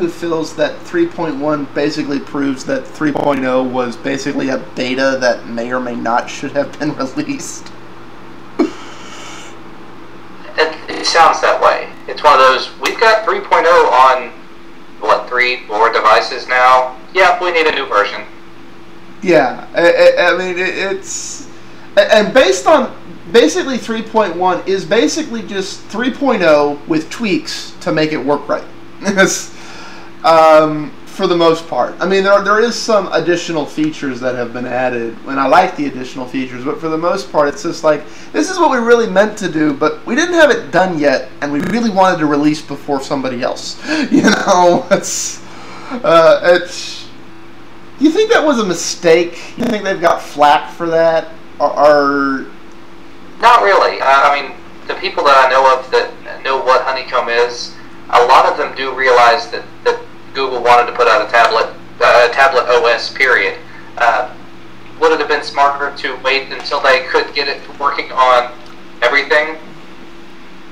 who feels that 3.1 basically proves that 3.0 was basically a beta that may or may not should have been released. It sounds that way. It's one of those, we've got 3.0 on, what, 4 devices now? Yeah, we need a new version. Yeah, I mean, it's... And based on... Basically, 3.1 is basically just 3.0 with tweaks to make it work right. For the most part. I mean, there is some additional features that have been added, and I like the additional features, but for the most part, it's just like, this is what we really meant to do, but we didn't have it done yet, and we really wanted to release before somebody else. You know, it's... Do you think that was a mistake? You think they've got flack for that? Or... Not really. I mean, the people that I know of that know what Honeycomb is, a lot of them do realize that Google wanted to put out a tablet OS, period. Would it have been smarter to wait until they could get it working on everything?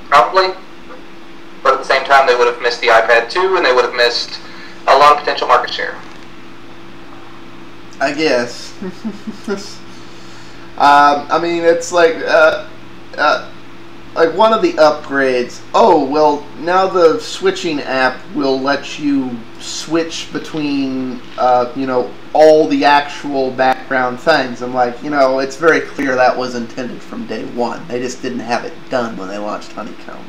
Probably. But at the same time, they would have missed the iPad 2, and they would have missed a lot of potential market share. I guess. I mean, it's like one of the upgrades. Oh, well, now the switching app will let you switch between, you know, all the actual background things. I'm like, you know, it's very clear that was intended from day one. They just didn't have it done when they launched Honeycomb.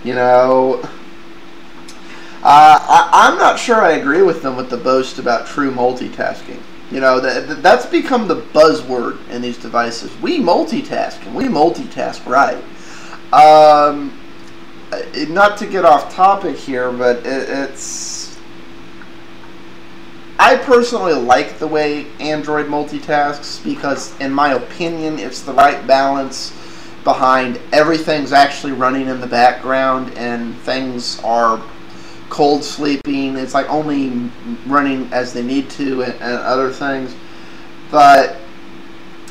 You know, I'm not sure I agree with them with the boast about true multitasking. You know, that's become the buzzword in these devices. We multitask, and we multitask right. Not to get off topic here, but it's... I personally like the way Android multitasks because, in my opinion, it's the right balance behind everything's actually running in the background and things are cold sleeping. It's like only running as they need to and other things, but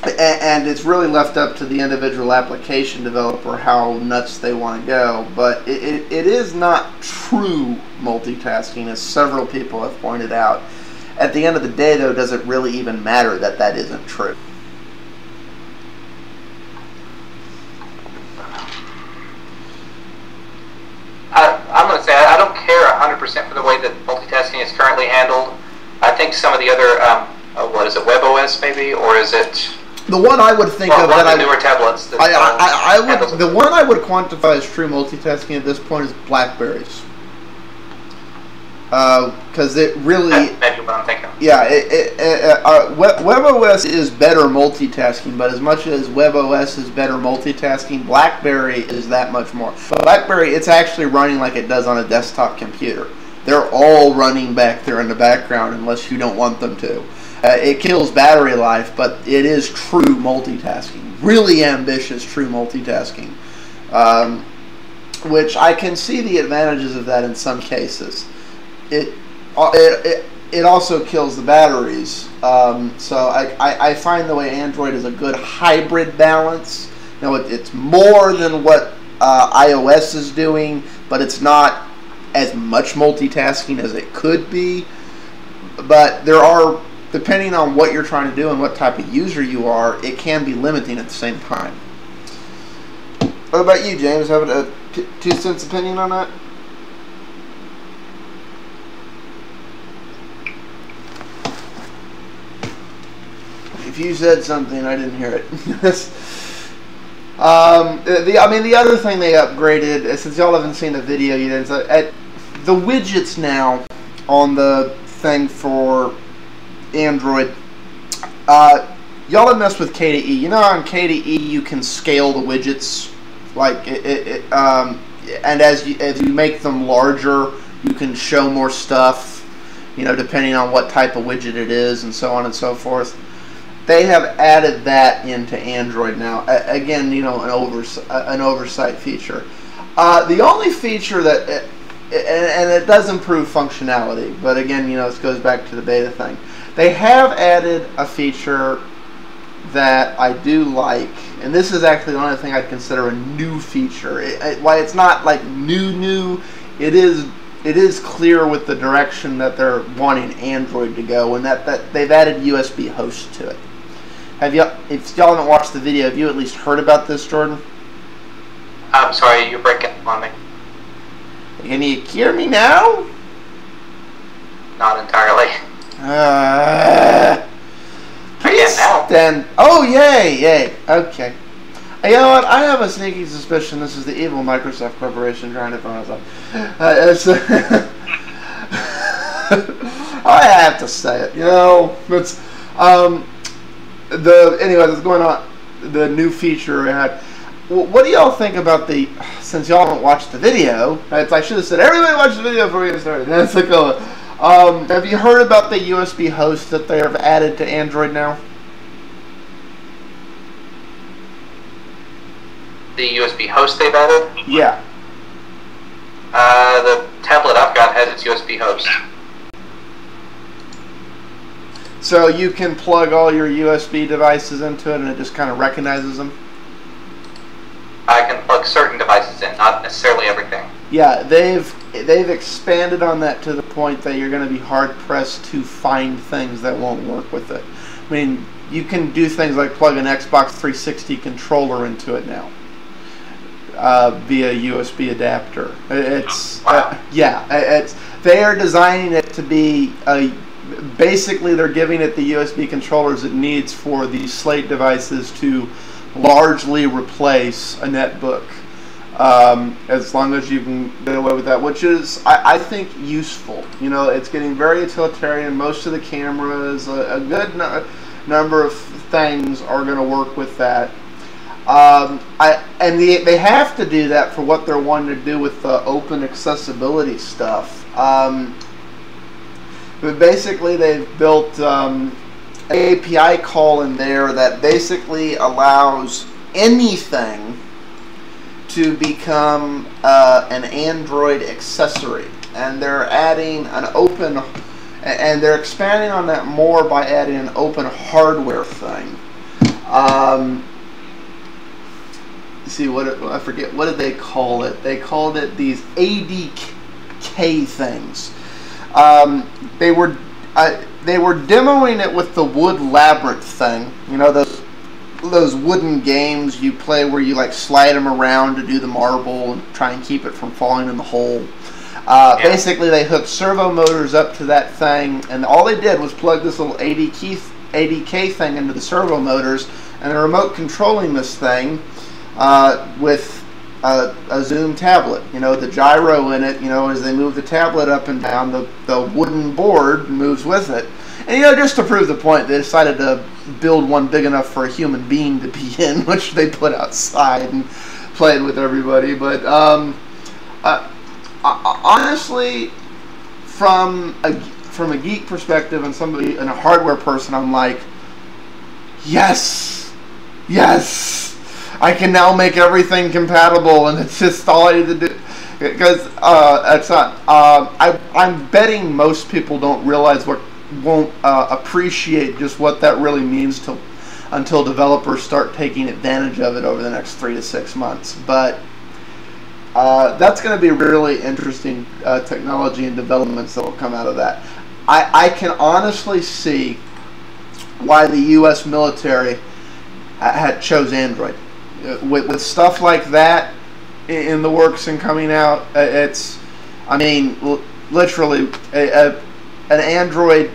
and it's really left up to the individual application developer how nuts they want to go. But it is not true multitasking, as several people have pointed out. At the end of the day, though, does it really even matter that that isn't true? I'm going to say I don't care 100% for the way that multitasking is currently handled. I think some of the other, what is it, WebOS maybe, or is it? The one I would think of that newer tablets. That the one I would quantify as true multitasking at this point is BlackBerries. Because it really... That's maybe what I'm thinking. Yeah, WebOS is better multitasking, but as much as WebOS is better multitasking, BlackBerry is that much more. BlackBerry, it's actually running like it does on a desktop computer. They're all running back there in the background unless you don't want them to. It kills battery life, but it is true multitasking. Really ambitious true multitasking. Which I can see the advantages of that in some cases. It also kills the batteries. So I find the way Android is a good hybrid balance. You know, it's more than what iOS is doing, but it's not as much multitasking as it could be. But there are, depending on what you're trying to do and what type of user you are, it can be limiting at the same time. What about you, James? Have a 2 cents opinion on that? If you said something, I didn't hear it. The other thing they upgraded, since y'all haven't seen the video yet, is the widgets now on the thing for Android. Y'all have messed with KDE. You know, on KDE you can scale the widgets, like and as you make them larger, you can show more stuff. You know, depending on what type of widget it is, and so on and so forth. They have added that into Android now. Again, you know, an oversight feature. The only feature that, and it does improve functionality, but again, you know, this goes back to the beta thing. They have added a feature that I do like, and this is actually the only thing I'd consider a new feature. Why it's not like new, it is it is clear with the direction that they're wanting Android to go, and that they've added USB host to it. Have you? If y'all haven't watched the video, have you at least heard about this, Jordan? I'm sorry, you're breaking up on me. Can you hear me now? Not entirely. Please stand. Oh, yay. Okay. You know what? I have a sneaky suspicion this is the evil Microsoft Corporation trying to phone us up. I have to say it. You know, it's anyway, that's going on. The new feature I had. What do y'all think about the? Since y'all haven't watched the video, I should have said everybody watch the video before we get started. That's like have you heard about the USB host that they have added to Android now? The USB host they've added? Yeah. The tablet I've got has its USB host. So you can plug all your USB devices into it and it just kind of recognizes them? I can plug certain devices in, not necessarily everything. Yeah, they've expanded on that to the point that you're going to be hard-pressed to find things that won't work with it. I mean, you can do things like plug an Xbox 360 controller into it now. Via USB adapter. It's wow. They are designing it to be basically they're giving it the USB controllers it needs for these slate devices to largely replace a netbook, as long as you can get away with that, which is I think useful. You know, it's getting very utilitarian. Most of the cameras, a good number of things are going to work with that. They have to do that for what they're wanting to do with the open accessibility stuff. But basically, they've built an API call in there that basically allows anything to become an Android accessory, and they're adding an open, and they're expanding on that more by adding an open hardware thing. See I forget what did they call it? They called it these ADK things. They were demoing it with the Wood Labyrinth thing. You know, those wooden games you play where you like slide them around to do the marble and try and keep it from falling in the hole. Basically, they hooked servo motors up to that thing, and all they did was plug this little ADK thing into the servo motors, and the remote controlling this thing with a Zoom tablet. You know, the gyro in it, you know, as they move the tablet up and down, the wooden board moves with it. And, you know, just to prove the point, they decided to build one big enough for a human being to be in, which they put outside and played with everybody. But honestly, from a geek perspective and somebody and a hardware person, I'm like, yes, I can now make everything compatible, and it's just all I need to do. Because it's not. I'm betting most people don't realize won't appreciate just what that really means until developers start taking advantage of it over the next 3 to 6 months. But that's going to be really interesting technology and developments that will come out of that. I can honestly see why the U.S. military chose Android. With stuff like that in the works and coming out, it's, I mean, literally an Android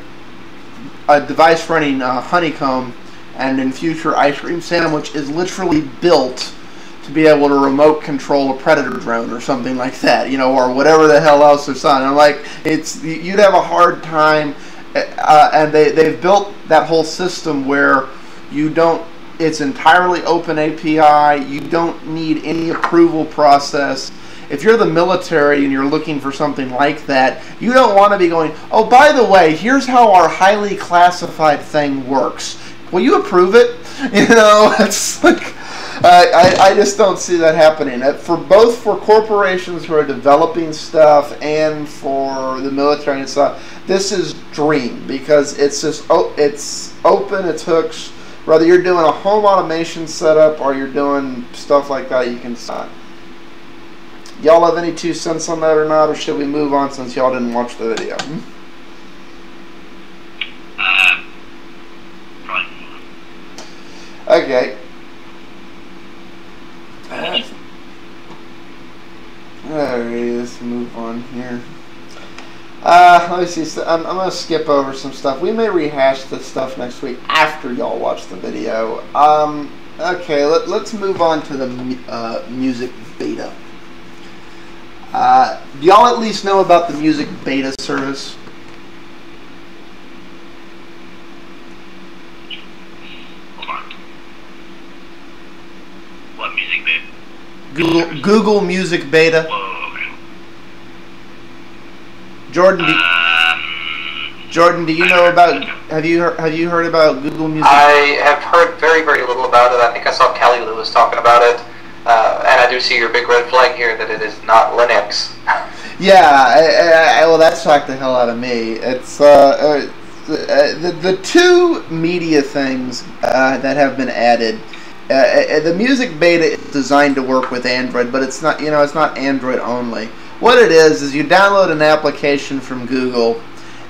device running Honeycomb and in future Ice Cream Sandwich is literally built to be able to remote control a Predator drone or something like that, you know, or whatever the hell else is on. And like, you'd have a hard time, and they've built that whole system where it's entirely open API. You don't need any approval process. If you're the military and you're looking for something like that, you don't want to be going, oh, by the way, here's how our highly classified thing works. Will you approve it? You know, it's like, I just don't see that happening. Both for corporations who are developing stuff and for the military and stuff, this is dream, because it's just it's open, it's hooks. Whether you're doing a home automation setup or you're doing stuff like that, you can sign. Y'all have any 2 cents on that or not, or should we move on since y'all didn't watch the video? Probably. Okay. Alright, let's move on here. Let me see. I'm going to skip over some stuff. We may rehash this stuff next week after y'all watch the video. Okay, let's move on to the music beta. Do y'all at least know about the music beta service? Hold on. What music beta? Google Music Beta. Whoa, okay. Jordan, do you know about? Have you heard about Google Music? I have heard very, very little about it. I think I saw Kelly Lewis talking about it, and I do see your big red flag here that it is not Linux. Yeah, well, that shocked the hell out of me. It's the 2 media things that have been added. The music beta is designed to work with Android, but it's not. It's not Android only. What it is you download an application from Google,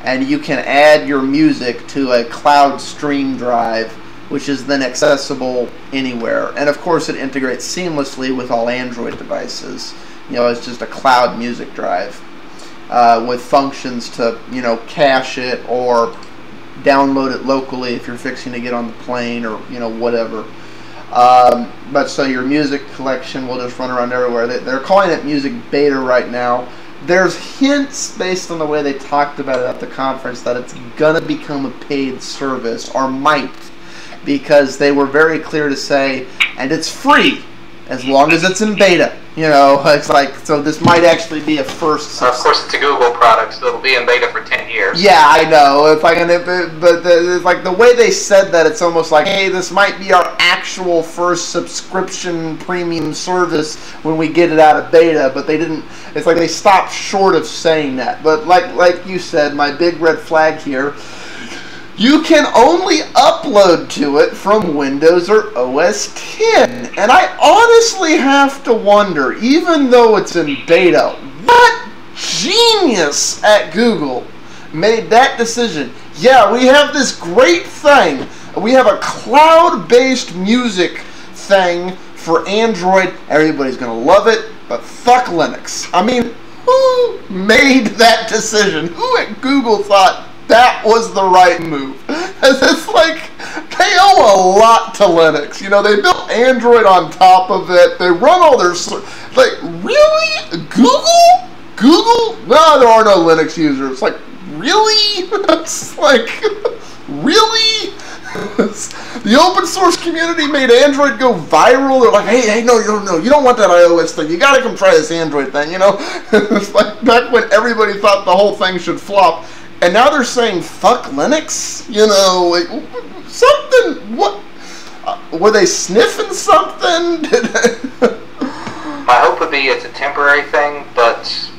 and you can add your music to a cloud stream drive, which is then accessible anywhere. And of course, it integrates seamlessly with all Android devices. It's just a cloud music drive with functions to, cache it or download it locally if you're fixing to get on the plane or, whatever. But so your music collection will just run around everywhere. They're calling it music beta right now. There's hints based on the way they talked about it at the conference that it's gonna become a paid service, or might, because they were very clear to say, and it's free as long as it's in beta. It's like, so this might actually be a first. Of course, it's a Google product, so it'll be in beta for 10 years. Yeah, I know. It's like, it's like the way they said that, it's almost like, hey, this might be our actual first subscription premium service when we get it out of beta. But they didn't. It's like they stopped short of saying that. But like you said, my big red flag here. You can only upload to it from Windows or OS X. And I honestly have to wonder, even though it's in beta, what genius at Google made that decision? Yeah, we have this great thing. We have a cloud-based music thing for Android. Everybody's going to love it, but fuck Linux. I mean, who made that decision? Who at Google thought that was the right move? It's like they owe a lot to Linux. They built Android on top of it. They run all their really Google. No, there are no Linux users. Like, really? It's like, really? The open source community made Android go viral. They're like, hey, no, you don't want that iOS thing. You gotta come try this Android thing. It's like back when everybody thought the whole thing should flop. And now they're saying, fuck Linux? Like, something, what? Were they sniffing something? My hope would be it's a temporary thing, but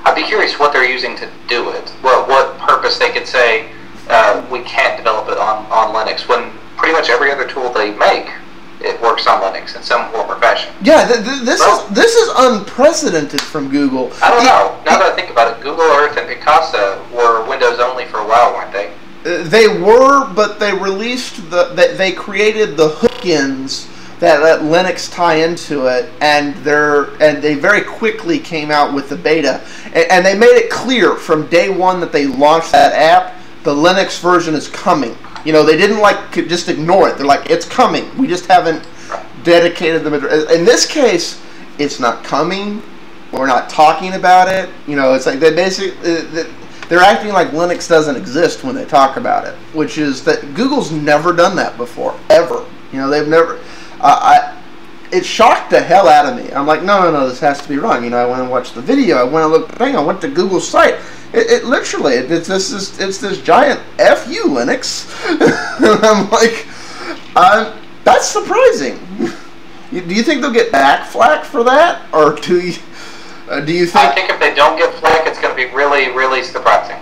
I'd be curious what they're using to do it. Well, what purpose they could say we can't develop it on Linux, when pretty much every other tool they make, it works on Linux in some form or fashion. Yeah, this is unprecedented from Google. I don't know. Now that I think about it, Google Earth and Picasa were Windows only for a while, weren't they? They were, but they released they created the hook-ins that let Linux tie into it, and they very quickly came out with the beta, and they made it clear from day one that they launched that app, the Linux version is coming. They didn't just ignore it. They're like, it's coming. We just haven't dedicated them. In this case, it's not coming. We're not talking about it. It's like they basically they're acting like Linux doesn't exist when they talk about it, which is that Google's never done that before, ever. They've never. It shocked the hell out of me. I'm like, no, this has to be wrong. I went and watched the video. I went and looked. I went to Google's site. It literally, it's this giant F you, Linux. And I'm like, that's surprising. Do you think they'll get back flack for that, or do you think? I think if they don't get flack, it's going to be really, really surprising.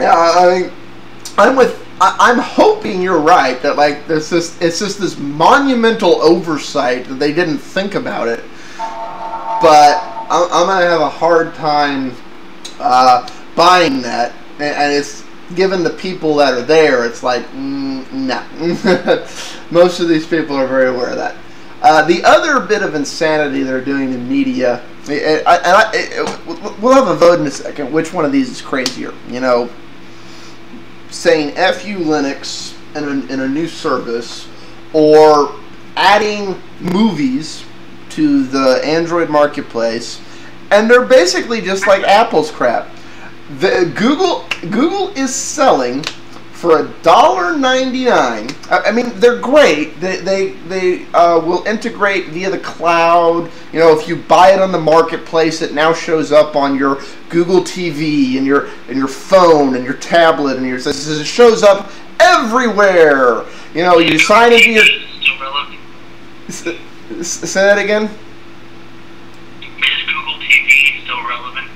Yeah, I mean, I'm with I'm hoping you're right, that like it's just this monumental oversight that they didn't think about it. But I'm gonna have a hard time buying that, and it's given the people that are there. It's like nah. Most of these people are very aware of that. The other bit of insanity they're doing in media, we'll have a vote in a second. Which one of these is crazier? You know, saying "F you Linux" in a new service, or adding movies to the Android marketplace, and they're basically just like Apple's crap. Google is selling for $1.99. I mean, they're great. They will integrate via the cloud. You know, if you buy it on the marketplace, it now shows up on your Google TV and your phone and your tablet and it shows up everywhere. You know, you sign into your. Say that again. Is Google TV still relevant?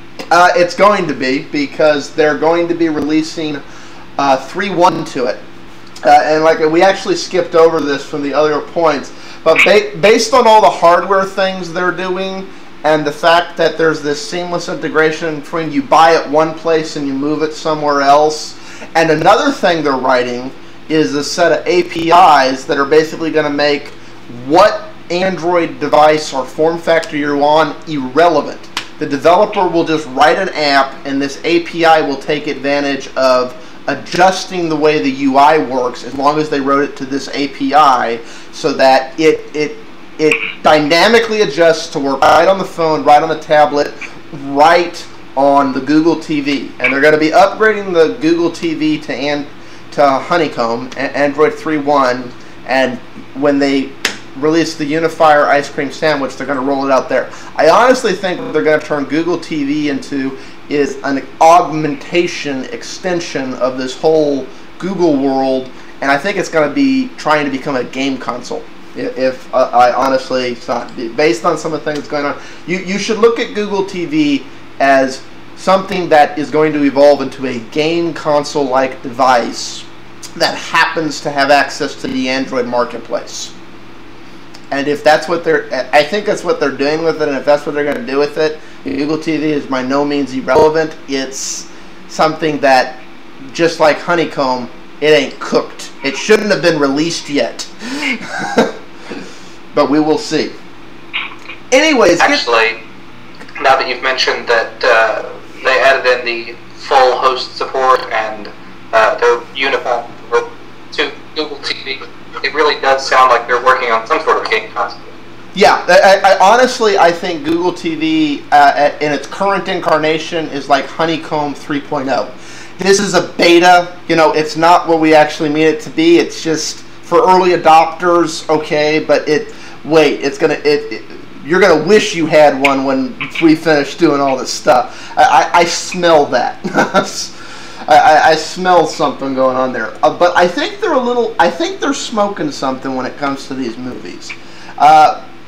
It's going to be, because they're going to be releasing 3.1 to it. And like we actually skipped over this from the other points, but based on all the hardware things they're doing and the fact that there's this seamless integration between you buy it one place and you move it somewhere else, and another thing they're writing is a set of APIs that are basically going to make what Android device or form factor you're on irrelevant. The developer will just write an app, and this API will take advantage of adjusting the way the UI works, as long as they wrote it to this API, so that it dynamically adjusts to work right on the phone, right on the tablet, right on the Google TV. And they're going to be upgrading the Google TV to Honeycomb, Android 3.1, and when they release the Unifier ice cream sandwich, they're going to roll it out there. I honestly think what they're going to turn Google TV into is an augmentation extension of this whole Google world, and I think it's going to be trying to become a game console. If I honestly, it's not, based on some of the things going on, you should look at Google TV as something that is going to evolve into a game console-like device that happens to have access to the Android marketplace. And if that's what I think that's what they're doing with it, and if that's what they're going to do with it, Google TV is by no means irrelevant. It's something that, just like Honeycomb, it ain't cooked. It shouldn't have been released yet. But we will see. Anyways, actually, now that you've mentioned that they added in the full host support and they're unified to Google TV, it really does sound like they're working on some sort of game console. Yeah, I honestly, I think Google TV in its current incarnation is like Honeycomb 3.0. This is a beta. You know, it's not what we actually mean it to be. It's just for early adopters, okay, but you're gonna wish you had one when we finish doing all this stuff. I smell that. I smell something going on there. But I think they're smoking something when it comes to these movies.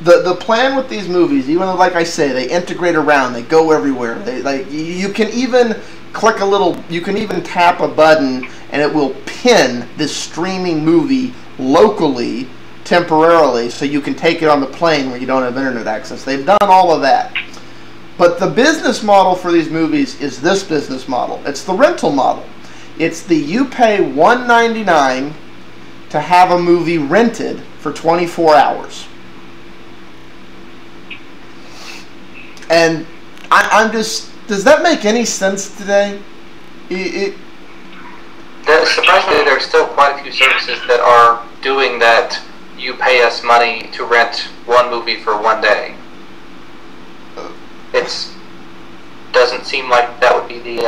The plan with these movies, even though, like I say, they integrate around, they go everywhere. You can even click you can even tap a button and it will pin this streaming movie locally, temporarily, so you can take it on the plane when you don't have internet access. They've done all of that. But the business model for these movies is this business model. It's the rental model. It's you pay $1.99 to have a movie rented for 24 hours. And I'm just, does that make any sense today? Surprisingly, there's still quite a few services that are doing that. You pay us money to rent one movie for one day. It doesn't seem like that would be the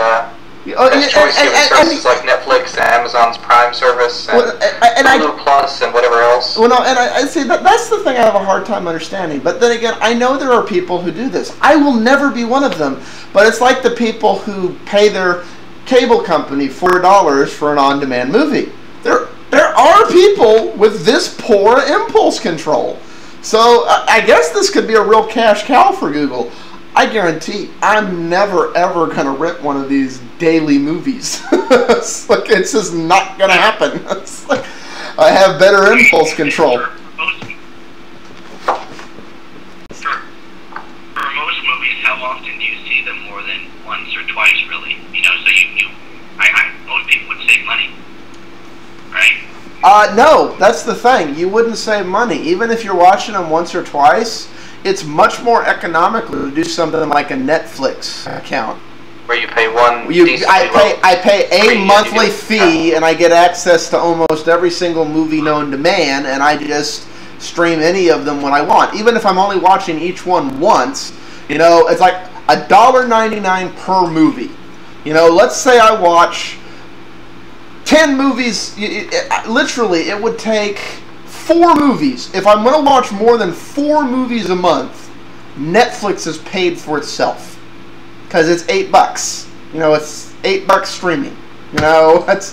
best choice, given services like Netflix and Amazon's Prime service and Hulu Plus and whatever else. Well, no, and I see that's the thing I have a hard time understanding. But then again, I know there are people who do this. I will never be one of them. But it's like the people who pay their cable company $4 for an on-demand movie. There are people with this poor impulse control. So I guess this could be a real cash cow for Google. I guarantee I'm never ever gonna rent one of these daily movies. It's like, it's just not gonna happen. It's like, I have better impulse control. For most movies, how often do you see them more than once or twice, really? You know, so most people would save money, right? No, that's the thing. You wouldn't save money. Even if you're watching them once or twice, it's much more economical to do something like a Netflix account. Where you pay one. I pay a monthly fee, and I get access to almost every single movie known to man, and I just stream any of them when I want. Even if I'm only watching each one once, you know, it's like $1.99 per movie. You know, let's say I watch 10 movies. Literally, it would take 4 movies. If I'm going to watch more than 4 movies a month, Netflix is paid for itself. Because it's $8. You know, it's $8 streaming. You know, that's...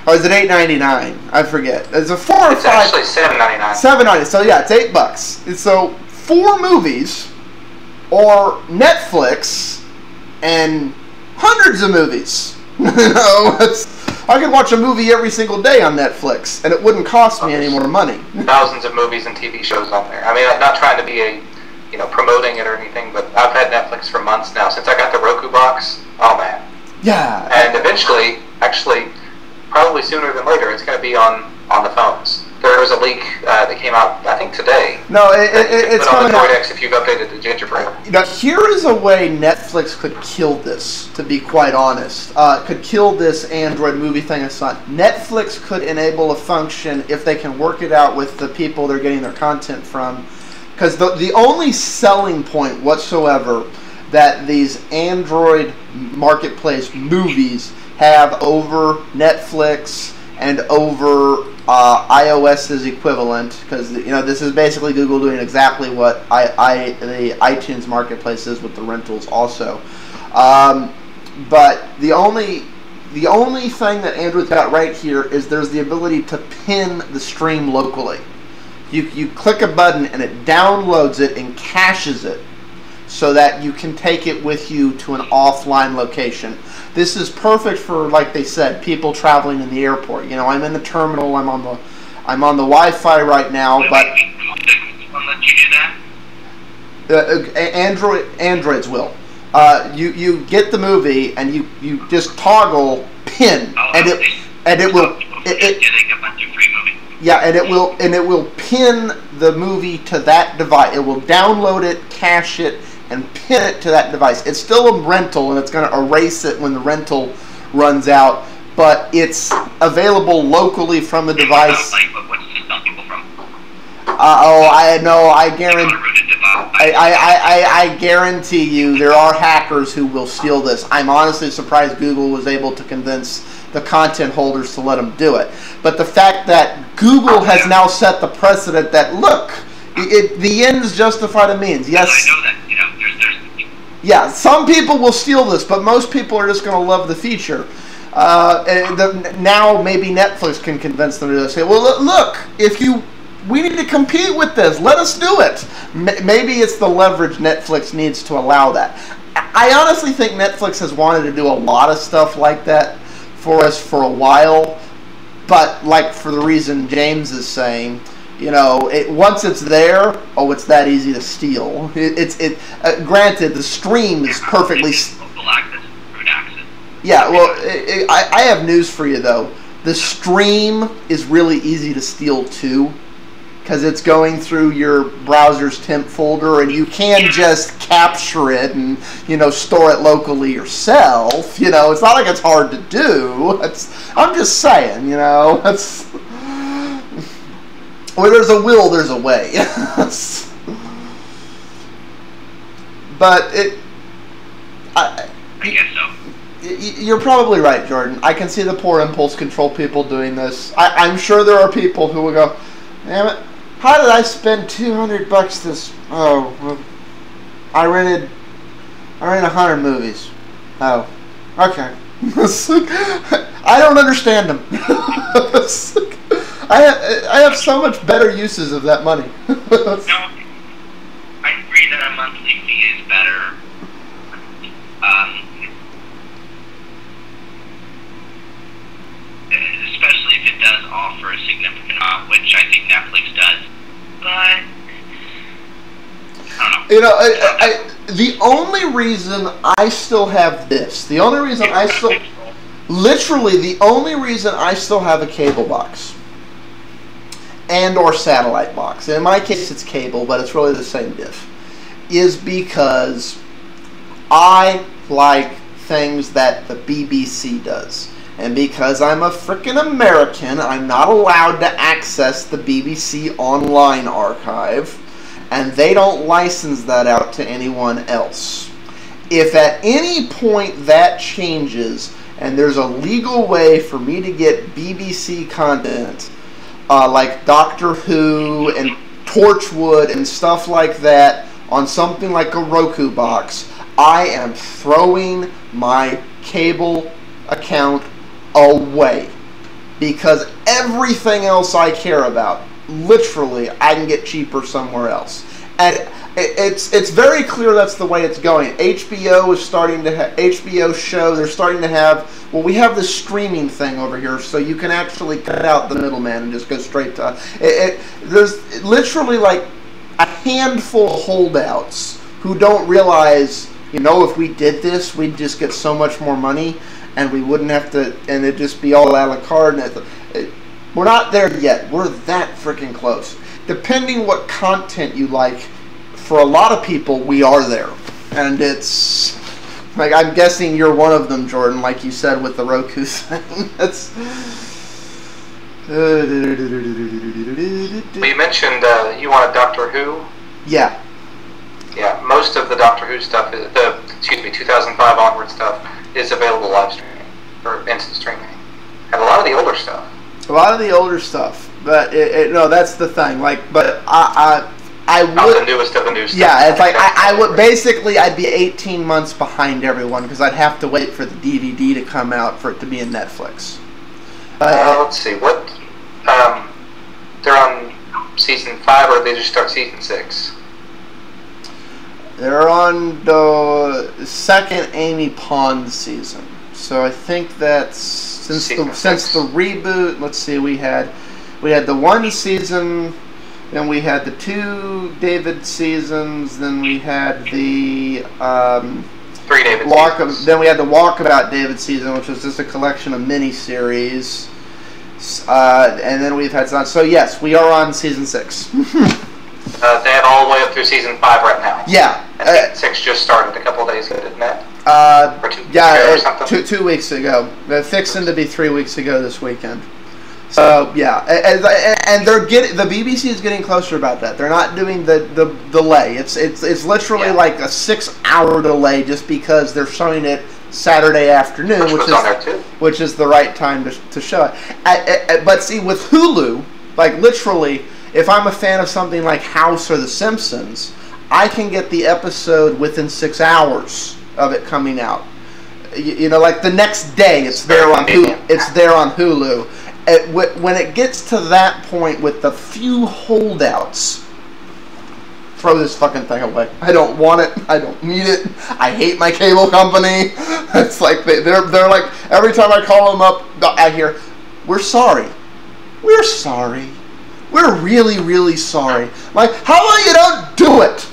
Or is it $8.99? I forget. It's a 4 or 5... It's actually $7.99. $7.99. So yeah, it's $8. And so 4 movies, or Netflix, and hundreds of movies. You know, I could watch a movie every single day on Netflix, and it wouldn't cost me any more money. Thousands of movies and TV shows on there. I mean, I'm not trying to be promoting it or anything, but I've had Netflix for months now since I got the Roku box. Oh man. Yeah. And eventually, actually, probably sooner than later, it's going to be on the phones. There was a leak that came out, I think today. No, it's coming on the Droid X if you've updated the gingerbread. Now, here is a way Netflix could kill this, to be quite honest. Could kill this Android movie thing aside. Netflix could enable a function, if they can work it out with the people they're getting their content from. Because the only selling point whatsoever that these Android marketplace movies have over Netflix and over iOS's equivalent, because this is basically Google doing exactly what the iTunes marketplace is with the rentals also. But the only thing that Android's got right here is there's the ability to pin the stream locally. You click a button and it downloads it and caches it so that you can take it with you to an offline location. This is perfect for, like they said, people traveling in the airport. You know, I'm in the terminal, I'm on the Wi-Fi right now, but I'll let you do that. Androids will. You get the movie and you just toggle pin, and it will getting a bunch of free movies. Yeah, and it will pin the movie to that device. It will download it, cache it, and pin it to that device. It's still a rental, and it's going to erase it when the rental runs out. But it's available locally from the device. What's to stop people from? I know. I guarantee you there are hackers who will steal this. I'm honestly surprised Google was able to convince the content holders to let them do it. But the fact that Google has now set the precedent that, look, the ends justify the means. Yes. I know that. Yeah, some people will steal this, but most people are just going to love the feature. Now maybe Netflix can convince them to say, well, look, we need to compete with this. Let us do it. Maybe it's the leverage Netflix needs to allow that. I honestly think Netflix has wanted to do a lot of stuff like that for us for a while, but like for the reason James is saying, once it's there, it's that easy to steal. Granted, the stream is perfectly. Yeah, well, I have news for you though. The stream is really easy to steal too, because it's going through your browser's temp folder, and you can just capture it and store it locally yourself. It's not like it's hard to do. I'm just saying, where there's a will, there's a way. But I guess so. You're probably right, Jordan. I can see the poor impulse control people doing this. I'm sure there are people who will go, damn it, how did I spend $200 this? Oh, I rented 100 movies. Oh, okay. I don't understand them. I have so much better uses of that money. No, I agree agree that a monthly fee is better. Especially if it does offer a significant amount, which I think Netflix does. But I don't know. You know, the only reason I still have this, the only reason I still, literally the only reason I still have a cable box and or satellite box, and in my case it's cable, but it's really the same diff, is because I like things that the BBC does. And because I'm a frickin' American, I'm not allowed to access the BBC online archive, and they don't license that out to anyone else. If at any point that changes, and there's a legal way for me to get BBC content, like Doctor Who and Torchwood and stuff like that, on something like a Roku box, I am throwing my cable account away, because everything else I care about, literally, I can get cheaper somewhere else. And it's very clear that's the way it's going. HBO is starting to have HBO show. They're starting to have, well, we have this streaming thing over here, so you can actually cut out the middleman and just go straight to there's literally like a handful of holdouts who don't realize, you know, if we did this, we'd just get so much more money, and we wouldn't have to, and it'd just be all a la carte. And we're not there yet. We're that freaking close. Depending what content you like, for a lot of people, we are there. And it's, like, I'm guessing you're one of them, Jordan, like you said with the Roku thing. That's... Well, you mentioned you wanted Doctor Who. Yeah. Yeah, most of the Doctor Who stuff, 2005 onward stuff, is available live streaming or instant streaming, and a lot of the older stuff. A lot of the older stuff, but no, that's the thing. Like, but I would. Not the newest of the new stuff. Yeah, it's like I would basically I'd be 18 months behind everyone because I'd have to wait for the DVD to come out for it to be in Netflix. Let's see what. They're on season 5, or they just start season 6. They're on the second Amy Pond season, so I think that's since the reboot. Let's see, we had the 1 season, then we had the 2 David seasons, then we had the 3 David seasons. Then we had the Walkabout David season, which was just a collection of mini-series, and then we've had some. So yes, we are on season 6. They have all the way up through season 5 right now. Yeah. And season 6 just started a couple of days ago, didn't it? Or 2 weeks ago or something? 2 weeks ago. They're fixing to be 3 weeks ago this weekend. So yeah, and they're getting, the BBC is getting closer about that. They're not doing the delay. It's literally like a 6-hour delay just because they're showing it Saturday afternoon, which is the right time to show it. But see, with Hulu, like literally, if I'm a fan of something like House or The Simpsons, I can get the episode within 6 hours of it coming out. You know, like the next day, it's there on Hulu. It's there on Hulu. When it gets to that point with the few holdouts, throw this fucking thing away. I don't want it. I don't need it. I hate my cable company. It's like they're like, every time I call them up, I hear, "We're sorry. We're sorry. We're really, really sorry." Like, how about you don't do it?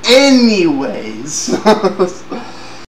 Anyways.